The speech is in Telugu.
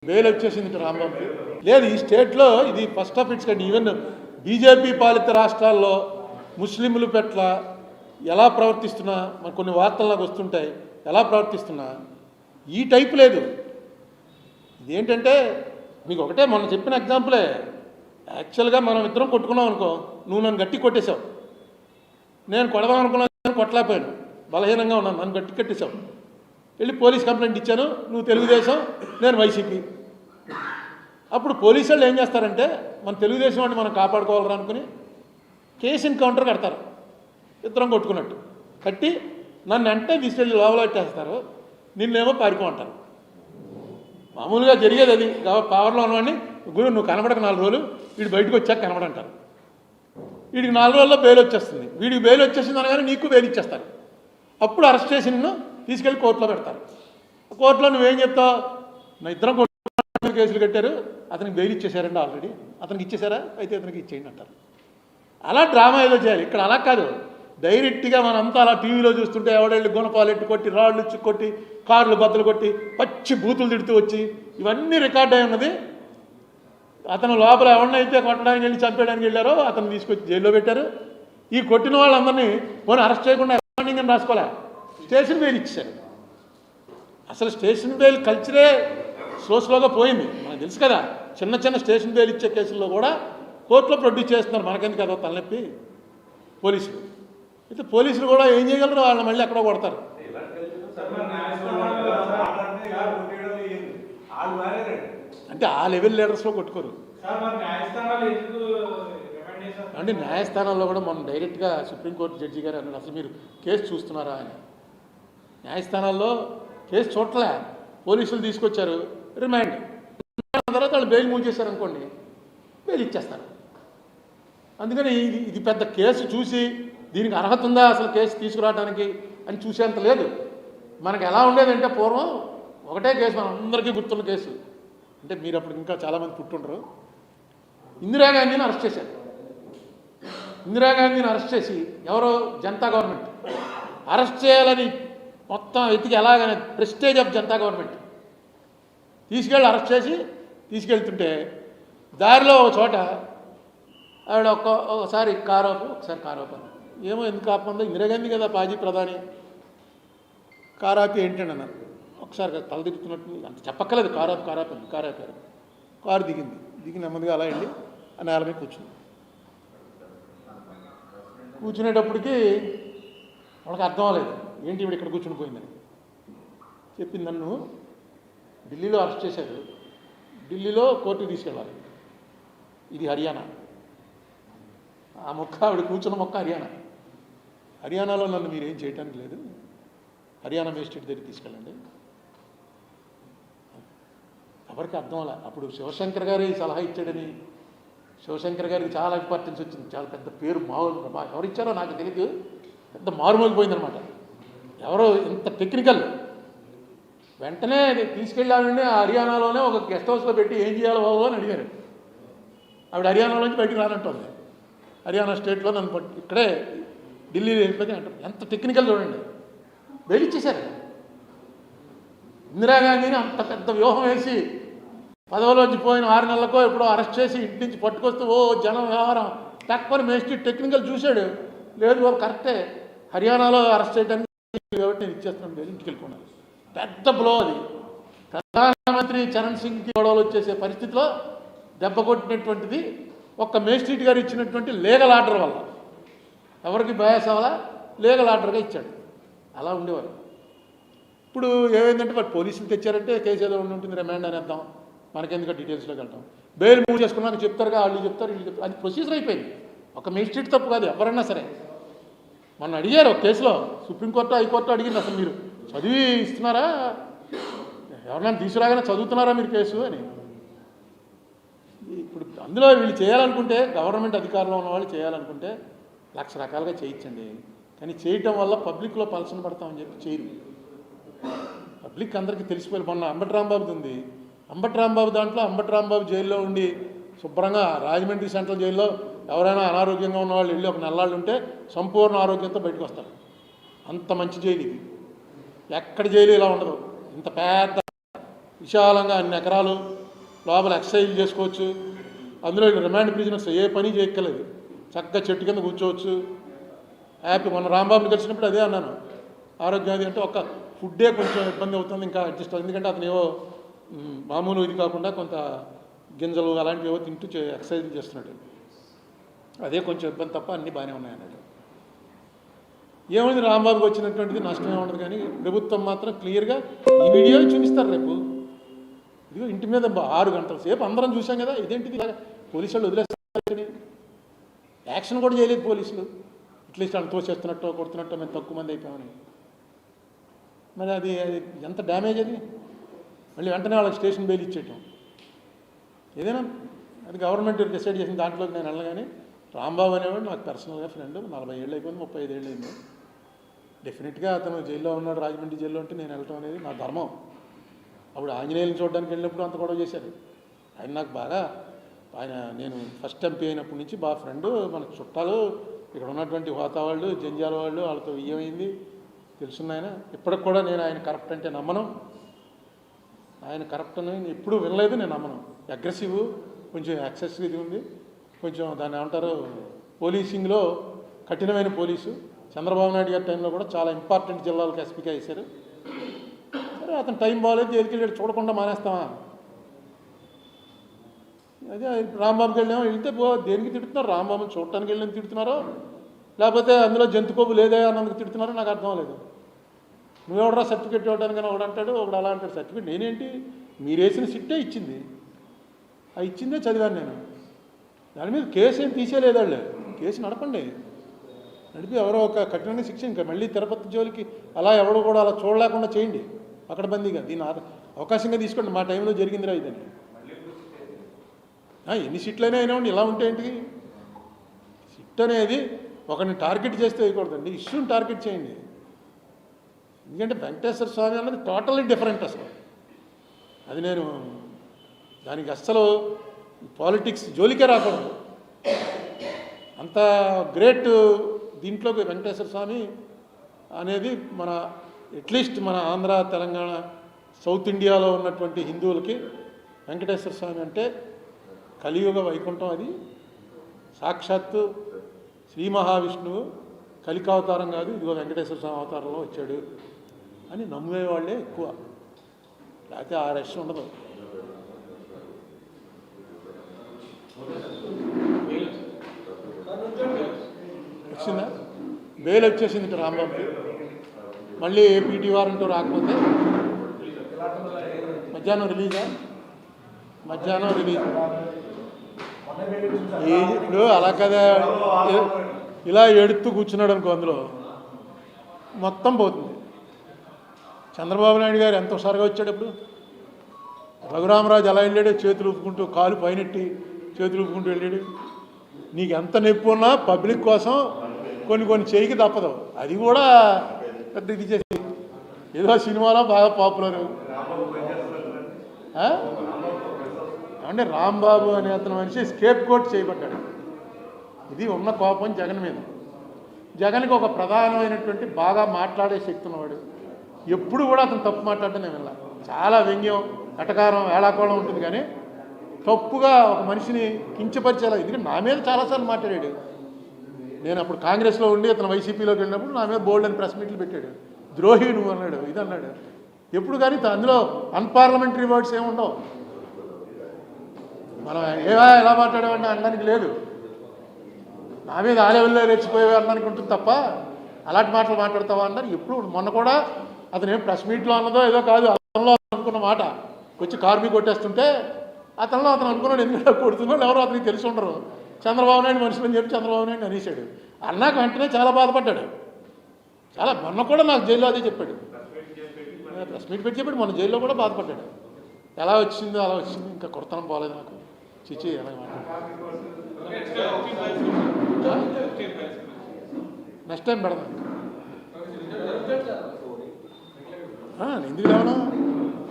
బెయిల్ వచ్చేసింది రాంబాబుకి. లేదు, ఈ స్టేట్లో ఇది ఫస్ట్ ఆఫ్ ఇట్స్ కండి. ఈవెన్ బీజేపీ పాలిత రాష్ట్రాల్లో ముస్లింలు పట్ల ఎలా ప్రవర్తిస్తున్నా, మరి కొన్ని వార్తలు నాకు వస్తుంటాయి, ఎలా ప్రవర్తిస్తున్నా ఈ టైప్ లేదు. ఇదేంటంటే మీకు ఒకటే మొన్న చెప్పిన ఎగ్జాంపులే. యాక్చువల్గా మనం ఇద్దరం కొట్టుకున్నాం అనుకో, నువ్వు నన్ను గట్టి కొట్టేశావు, నేను కొడదాం అనుకున్నాను, కొట్టలేకపోయాను, బలహీనంగా ఉన్నాను, నన్ను గట్టి కట్టేశావు, వెళ్ళి పోలీస్ కంప్లైంట్ ఇచ్చాను, నువ్వు తెలుగుదేశం, నేను వైసీపీ. అప్పుడు పోలీసు వాళ్ళు ఏం చేస్తారంటే మన తెలుగుదేశం వాడిని మనం కాపాడుకోవాలని అనుకుని కేసు ఎన్కౌంటర్ కడతారు, ఇద్దరం కొట్టుకున్నట్టు కట్టి నన్ను అంటే తీసుకెళ్ళి లోపల పెట్టేస్తారు, నిన్నేమో పారిపోమంటారు. మామూలుగా జరిగేది అది. పవర్లో ఉన్నవాడిని గురు నువ్వు కనబడక 4 రోజులు, వీడు బయటకు వచ్చాక కనబడంటారు. వీడికి 4 రోజుల్లో బెయిల్ వచ్చేస్తుంది, వీడికి బెయిల్ వచ్చేసింది అనగానే నీకు బెయిల్ ఇచ్చేస్తారు. అప్పుడు అరెస్ట్ చేసి నిన్ను తీసుకెళ్ళి కోర్టులో పెడతారు. కోర్టులో నువ్వేం చెప్తావు, నా ఇద్దరం కేసులు కట్టారు, అతనికి బెయిల్ ఇచ్చేసారండి ఆల్రెడీ, అతనికి ఇచ్చేసారా, అయితే అతనికి ఇచ్చేయండి అంటారు. అలా డ్రామా ఏదో చేయాలి. ఇక్కడ అలా కాదు, డైరెక్ట్గా మనంతా అలా టీవీలో చూస్తుంటే ఎవడెళ్ళి గుణపాలు ఎట్టు కొట్టి, రాళ్ళు ఇచ్చి కొట్టి, కార్లు బద్దలు కొట్టి, పచ్చి బూతులు తిడుతూ వచ్చి ఇవన్నీ రికార్డ్ అయి ఉన్నది. అతను లోపల ఎవరినైతే కొట్టడానికి వెళ్ళి చంపేయడానికి వెళ్ళారో అతను తీసుకొచ్చి జైల్లో పెట్టారు. ఈ కొట్టిన వాళ్ళందరినీ పోనీ అరెస్ట్ చేయకుండా వార్నింగ్ అని రాసుకోలే, స్టేషన్ బెయిల్ ఇచ్చారు. అసలు స్టేషన్ బెయిల్ కల్చరే స్లోగా పోయింది, మనకు తెలుసు కదా. చిన్న చిన్న స్టేషన్ బెయిల్ ఇచ్చే కేసుల్లో కూడా కోర్టులో ప్రొడ్యూస్ చేస్తున్నారు, మనకెందుకు కదా తలనొప్పి పోలీసులు. అయితే పోలీసులు కూడా ఏం చేయగలరు, వాళ్ళని మళ్ళీ ఎక్కడో కొడతారు. అంటే ఆ లెవెల్ లీడర్స్లో కొట్టుకోరు. అంటే న్యాయస్థానాల్లో కూడా మనం డైరెక్ట్గా సుప్రీంకోర్టు జడ్జి గారు అన్నారు, అసలు మీరు కేసు చూస్తున్నారా అని. న్యాయస్థానాల్లో కేసు చూడలే, పోలీసులు తీసుకొచ్చారు, రిమాండ్ తర్వాత వాళ్ళు బెయిల్ మూవ్ చేశారు అనుకోండి, బెయిల్ ఇచ్చేస్తారు. అందుకని ఇది పెద్ద కేసు చూసి దీనికి అర్హత ఉందా అసలు కేసు తీసుకురావడానికి అని చూసేంత లేదు. మనకు ఎలా ఉండేదంటే పూర్వం ఒకటే కేసు, మన అందరికీ గుర్తున్న కేసు, అంటే మీరు అప్పుడు ఇంకా చాలామంది పుట్టుండరు. ఇందిరాగాంధీని అరెస్ట్ చేశారు. ఇందిరాగాంధీని అరెస్ట్ చేసి ఎవరో జనతా గవర్నమెంట్ అరెస్ట్ చేయాలని మొత్తం ఎతికి ఎలాగనే ప్రెస్టేజ్ ఆఫ్ జనతా గవర్నమెంట్ తీసుకెళ్ళి అరెస్ట్ చేసి తీసుకెళ్తుంటే దారిలో ఒక చోట ఆవిడ ఒకసారి కారోపు, ఒకసారి కారోపు, ఏమో ఎందుకు ఆపందో, ఇందిరాగాంధీ కదా మాజీ ప్రధాని, కారాపి ఏంటండి అన్నారు. ఒకసారి తల దిగుతున్నట్టు అంత చెప్పక్కలేదు, కారాపారు. కారు దిగి నెమ్మదిగా అలా వెళ్ళి ఆ నేల మీద కూర్చునేటప్పటికి వాళ్ళకి అర్థం అవ్వలేదు, ఏంటి ఇప్పుడు ఇక్కడ కూర్చుని పోయిందని. చెప్పింది, నన్ను ఢిల్లీలో అరెస్ట్ చేశారు, ఢిల్లీలో కోర్టుకు తీసుకెళ్ళాలి, ఇది హర్యానా. ఆ మొక్క ఆవిడ కూర్చున్న మొక్క హర్యానాలో నన్ను మీరు ఏం చేయటానికి లేదు, హర్యానా మేజిస్ట్రేట్ దగ్గరికి తీసుకెళ్ళండి. ఎవరికి అర్థం అలా. అప్పుడు శివశంకర్ గారు సలహా ఇచ్చాడని, శివశంకర్ గారికి చాలా ఇంపార్టెన్స్ వచ్చింది, చాలా పెద్ద పేరు, ఎవరు ఇచ్చారో నాకు తెలియదు, పెద్ద మారుమోగిపోయిందనమాట. ఎవరో ఇంత టెక్నికల్. వెంటనే తీసుకెళ్ళాలంటే హర్యానాలోనే ఒక గెస్ట్ హౌస్లో పెట్టి ఏం చేయాలో బాబు అని అడిగారు. ఆవిడ హర్యానాలోంచి బయటికి రానంటుంది, హర్యానా స్టేట్లో నన్ను ఇక్కడే ఢిల్లీలో వెళ్ళిపోతే అంటారు. ఎంత టెక్నికల్ చూడండి. బెయిల్ ఇచ్చేశారు. ఇందిరాగాంధీని అంత పెద్ద వ్యూహం వేసి పదవిలోంచి పోయిన 6 నెలలకో ఎప్పుడో అరెస్ట్ చేసి ఇంటి నుంచి పట్టుకొస్తూ జనం వ్యవహారం తక్కువ మేస్ట్రీ టెక్నికల్ చూశాడు. లేదు బాబు కరెక్టే, హర్యానాలో అరెస్ట్ చేయడానికి కాబట్టి నేను ఇచ్చేస్తున్నాను, బెయిల్ ఇంటికి వెళ్ళిపోయినాను. పెద్ద బ్లో అది. ప్రధానమంత్రి చరణ్ సింగ్కి గొడవలు వచ్చేసే పరిస్థితిలో దెబ్బ కొట్టినటువంటిది ఒక్క మేజిస్ట్రేట్ గారు ఇచ్చినటువంటి లీగల్ ఆర్డర్ వల్ల. ఎవరికి బయాస్ అవ్వాలా, లీగల్ ఆర్డర్గా ఇచ్చాడు. అలా ఉండేవారు. ఇప్పుడు ఏమైందంటే మరి పోలీసులు తెచ్చారంటే కేసు ఏదో ఉంటుంది, రిమాండ్ అనేద్దాం, మనకెందుకు డీటెయిల్స్లోకి వెళ్తాం. బెయిల్ మూవ్ చేసుకున్నాక చెప్తారుగా, వాళ్ళు చెప్తారు, వీళ్ళు చెప్తారు, అది ప్రొసీజర్ అయిపోయింది. ఒక మేజిస్ట్రేట్ తప్పు కాదు, ఎవరన్నా సరే. మొన్న అడిగారు ఒక కేసులో, సుప్రీంకోర్టు హైకోర్టు అడిగింది, అసలు మీరు చదివి ఇస్తున్నారా, ఎవరినైనా తీసుకురాగానే చదువుతున్నారా మీరు కేసు అని. ఇప్పుడు అందులో వీళ్ళు చేయాలనుకుంటే, గవర్నమెంట్ అధికారంలో ఉన్న వాళ్ళు చేయాలనుకుంటే 1,00,000 రకాలుగా చేయించండి, కానీ చేయటం వల్ల పబ్లిక్లో పలసన పడతామని చెప్పి చేయరు. పబ్లిక్ అందరికీ తెలిసిపోయి. మొన్న అంబటి రాంబాబుది ఉంది, అంబటి రాంబాబు దాంట్లో అంబటి రాంబాబు జైల్లో ఉండి శుభ్రంగా రాజమండ్రి సెంట్రల్ జైల్లో ఎవరైనా అనారోగ్యంగా ఉన్నవాళ్ళు వెళ్ళి ఒక నెలలు ఉంటే సంపూర్ణ ఆరోగ్యంతో బయటకు వస్తారు. అంత మంచి జైలు ఇది. ఎక్కడ జైలు ఇలా ఉండదు, ఇంత పెద్ద విశాలంగా అన్ని ఎకరాలు లోపల ఎక్సర్సైజ్ చేసుకోవచ్చు. అందులో రిమాండ్ ప్రిజనర్స్ ఏ పని చేయక్కలేదు, చక్కగా చెట్టు కింద కూర్చోవచ్చు హ్యాపీ. మొన్న రాంబాబుని కలిసినప్పుడు అదే అన్నాను, ఆరోగ్యం అంటే ఒక ఫుడ్డే కొంచెం ఇబ్బంది అవుతుంది, ఇంకా అడ్జస్ట్ అవుతుంది. ఎందుకంటే అతను ఏవో మామూలు ఇది కాకుండా కొంత గింజలు అలాంటివి ఏవో తింటూ ఎక్సర్సైజ్ చేస్తున్నాడు, అదే కొంచెం ఇబ్బంది తప్ప అన్నీ బాగానే ఉన్నాయి అన్నాడు. ఏమైంది రాంబాబుకి వచ్చినటువంటిది నష్టమే ఉండదు, కానీ ప్రభుత్వం మాత్రం క్లియర్గా ఈ వీడియో చూపిస్తారు రేపు. ఇదిగో ఇంటి మీద 6 గంటల సేపు అందరం చూసాం కదా, ఇదేంటిది ఇలాగ పోలీసు వాళ్ళు వదిలేస్తారు, యాక్షన్ కూడా చేయలేదు పోలీసులు. అట్లీస్ట్ వాళ్ళు తోసేస్తున్నట్టు కొడుతున్నట్టు మేము తక్కువ మంది అయిపోయామని. మరి అది ఎంత డ్యామేజ్ అది. మళ్ళీ వెంటనే వాళ్ళకి స్టేషన్ బెయిల్ ఇచ్చేయటం ఏదైనా అది గవర్నమెంట్ డిసైడ్ చేసిన దాంట్లోకి నేను వెళ్ళగానే. రాంబాబు అనేవాడు నాకు పర్సనల్గా ఫ్రెండ్, 40 ఏళ్ళు అయిపోయింది, 35 ఏళ్ళు అయింది. డెఫినెట్గా అతను జైల్లో ఉన్నాడు, రాజమండ్రి జైల్లో ఉంటే నేను వెళ్ళటం అనేది నా ధర్మం. అప్పుడు ఆంజనేయులను చూడడానికి వెళ్ళినప్పుడు అంత గొడవ చేశారు. ఆయన నాకు బాగా నేను ఫస్ట్ ఎంపీ అయినప్పటి నుంచి బాగా ఫ్రెండ్, మన చుట్టాలు, ఇక్కడ ఉన్నటువంటి హోతా వాళ్ళు, జంజాల వాళ్ళు, వాళ్ళతో ఏమైంది తెలుసున్న ఆయన. ఇప్పటికి కూడా నేను ఆయన కరప్ట్ అంటే నమ్మను, ఆయన కరప్ట్ అని ఎప్పుడూ వినలేదు, నేను నమ్మను. అగ్రెసివ్, కొంచెం యాక్సెస్ ఇది ఉంది, కొంచెం దాన్ని ఏమంటారు పోలీసింగ్లో కఠినమైన పోలీసు. చంద్రబాబు నాయుడు గారి టైంలో కూడా చాలా ఇంపార్టెంట్ జిల్లాలకు ఎస్పీగా వేశారు. సరే అతను టైం బాగాలేదు, జైలుకి వెళ్ళాడు, చూడకుండా మానేస్తామా? అదే రాంబాబుకి వెళ్ళామో వెళ్తే దేనికి తిడుతున్నారు? రాంబాబుని చూడటానికి వెళ్ళిన తిడుతున్నారో, లేకపోతే అందులో జంతుకోపు లేదే అన్నందుకు తిడుతున్నారో నాకు అర్థం లేదు. నువ్వెవడరా సర్టిఫికేట్ ఇవ్వడానికైనా ఒకడు అంటాడు, ఒకడు అలా అంటాడు. సర్టిఫికేట్ నేనేంటి, మీరు వేసిన సిట్టే ఇచ్చింది, ఆ ఇచ్చిందే చదివాను నేను. దాని మీద కేసు ఏం తీసేయలేదు వాళ్ళు. కేసు నడపండి, నడిపి ఎవరో ఒక కఠినంగా శిక్ష. ఇంకా మళ్ళీ తిరుపతి జోలికి అలా ఎవడో కూడా అలా చూడలేకుండా చేయండి, అక్కడ బందీగా. దీన్ని అవకాశంగా తీసుకోండి, మా టైంలో జరిగిందిరా ఇదని. ఎన్ని సిట్లైనా అయినా ఇలా ఉంటే ఏంటి? సిట్ అనేది ఒకరిని టార్గెట్ చేస్తే వేయకూడదండి, ఇష్యూని టార్గెట్ చేయండి. ఎందుకంటే వెంకటేశ్వర స్వామి అన్నది టోటల్లీ డిఫరెంట్ అసలు. అది నేను దానికి అస్సలు పాలిటిక్స్ జోలికే రాకూడదు, అంత గ్రేట్. దీంట్లోకి వెంకటేశ్వర స్వామి అనేది మన అట్లీస్ట్ మన ఆంధ్ర, తెలంగాణ, సౌత్ ఇండియాలో ఉన్నటువంటి హిందువులకి వెంకటేశ్వర స్వామి అంటే కలియుగ వైకుంఠం. అది సాక్షాత్తు శ్రీ మహావిష్ణువు కలికావతారం కాదు, ఇదిగో వెంకటేశ్వర స్వామి అవతారంలో వచ్చాడు అని నమ్మేవాళ్ళే ఎక్కువ, లేకపోతే ఆ రష్ ఉండదు. వచ్చిందా? బెయిల్ వచ్చేసింది రాంబాబుకి. మళ్ళీ ఏపీటీ వారంటూ రాకపోతే మధ్యాహ్నం రిలీజ్. ఇప్పుడు అలా కదా, ఇలా ఎడుతూ కూర్చున్నాడు అనుకో, అందులో మొత్తం పోతుంది. చంద్రబాబు నాయుడు గారు ఎంత హుషారుగా వచ్చాడు. ఇప్పుడు రఘురామరాజు ఎలా వెళ్ళాడు, చేతులు ఊపుకుంటూ, కాలు పైనెట్టి చేతులు ఊపుకుంటూ వెళ్ళాడు. నీకు ఎంత నొప్పి ఉన్నా పబ్లిక్ కోసం కొన్ని చేయికి తప్పదు. అది కూడా పెద్ద ఇది చేసి ఏదో సినిమాలో బాగా పాపులర్. అంటే రాంబాబు అనే అతను మనిషి స్కేప్ కోట్ చేయబడ్డాడు. ఇది ఉన్న కోపం జగన్ మీద. జగన్కి ఒక ప్రధానమైనటువంటి బాగా మాట్లాడే శక్తి ఉన్నవాడు. ఎప్పుడు కూడా అతను తప్పు మాట్లాడటం నేను వెళ్ళా. చాలా వ్యంగ్యం, ఎటకారం, వేళాకోళం ఉంటుంది, కానీ తప్పుగా ఒక మనిషిని కించపరిచేలా. ఎందుకంటే నా మీద చాలాసార్లు మాట్లాడాడు. నేను అప్పుడు కాంగ్రెస్లో ఉండి అతను వైసీపీలోకి వెళ్ళినప్పుడు నా మీద బోల్డ్ అని ప్రెస్ మీట్లు పెట్టాడు. ద్రోహి నువ్వు అన్నాడు, ఇది అన్నాడు. ఎప్పుడు కానీ అందులో అన్పార్లమెంటరీ వర్డ్స్ ఏముండవు. మనం ఎలా మాట్లాడేవాడిని అనడానికి లేదు. నా మీద ఆ లెవెల్లో రెచ్చిపోయేవి అనడానికి ఉంటుంది తప్ప అలాంటి మాటలు మాట్లాడతావా అన్నారు. ఎప్పుడు మొన్న కూడా అతను ఏం ప్రెస్ మీట్లో అన్నదో ఏదో కాదు, అతనిలో అనుకున్న మాట వచ్చి కార్మి కొట్టేస్తుంటే అతను అనుకున్నాడు, ఎందుకంటే కొడుతున్నాడు ఎవరో అతనికి తెలిసి ఉండరు. చంద్రబాబు నాయుడు మనుషులని చెప్పి చంద్రబాబు నాయుడు అనేసాడు. అన్నాక వెంటనే చాలా బాధపడ్డాడు. చాలా మొన్న కూడా నాకు జైల్లో అదే చెప్పాడు, ప్రెస్ మీట్ పెట్టి చెప్పాడు. మొన్న జైల్లో కూడా బాధపడ్డాడు. ఎలా వచ్చిందో అలా వచ్చింది, ఇంకా కొడతనం పోలేదు నాకు, చిచి ఎలా నెక్స్ట్ టైం పెడదాం. ఎందుకు లేవనా?